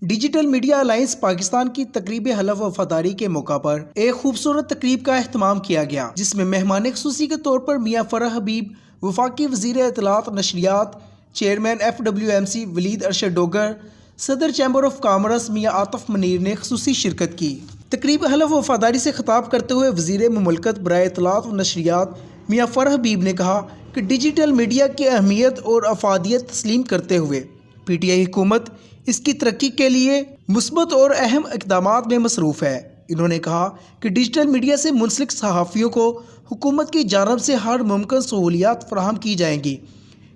Digital media alliance Pakistan کی تقریب حلف وفاداری کے موقع پر ایک خوبصورت تقریب کا اہتمام کیا گیا، جس میں مہمان خصوصی کے طور پر میاں فرح حبیب، وفاقی وزیر اطلاعات نشریات، چیئرمین FWMC ولید ارشد ڈوگر، صدر چیمبر آف کامرس میاں عاطف منیر نے خصوصی شرکت کی۔ تقریب حلف وفاداری سے خطاب کرتے ہوئے وزیر مملکت برائے اطلاعات و نشریات میاں فرح حبیب نے کہا کہ ڈیجیٹل میڈیا کی اہمیت اور افادیت تسلیم کرتے ہوئے PTI حکومت اس کی ترقی کے لیے مثبت اور اہم اقدامات میں مصروف ہے۔ انہوں نے کہا کہ ڈیجیٹل میڈیا سے منسلک صحافیوں کو حکومت کی جانب سے ہر ممکن سہولیات فراہم کی جائیں گی۔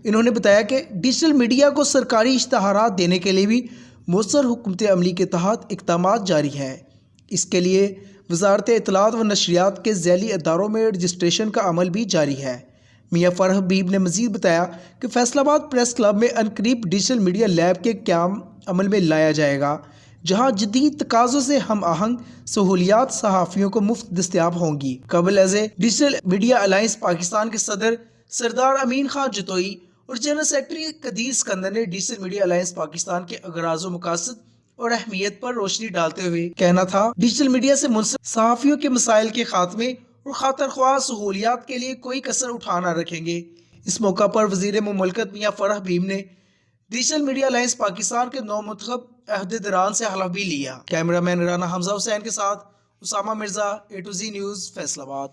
انہوں نے بتایا کہ ڈیجیٹل میڈیا کو سرکاری اشتہارات دینے کے لیے بھی مؤثر حکمت عملی کے تحت اقدامات جاری ہیں۔ اس کے لیے وزارت اطلاعات و نشریات کے ذیلی اداروں میں رجسٹریشن کا عمل بھی جاری ہے۔ میاں فرح حبیب نے مزید بتایا کہ فیصل آباد پریس کلب میں عنقریب ڈیجیٹل میڈیا لیب کے قیام عمل میں لایا جائے گا، جہاں جدید تقاضوں سے ہم آہنگ سہولیات صحافیوں کو مفت دستیاب ہوں گی۔ قبل is digital media alliance Pakistan کے صدر سردار امین خان جتوئی اور جنرل سیکرٹری قدیر اسکندر نے ڈیجیٹل میڈیا الائنس پاکستان کے اغراض و مقاصد اور اہمیت پر روشنی ڈالتے ہوئے کہنا تھا، ڈیجیٹل میڈیا سے منسلک صحافیوں کے مسائل کے خاتمے اور خاطر خواہ سہولیات کے لیے کوئی کسر اٹھا نہ رکھیں گے۔ اس موقع پر وزیر مملکت میاں فرح حبیب نے ڈیجیٹل میڈیا الائنس پاکستان کے نو منتخب عہدیداران سے حلف بھی لیا۔ کیمرہ مین رانا حمزہ حسین کے ساتھ Usama Mirza, A to Z news, Faisal آباد۔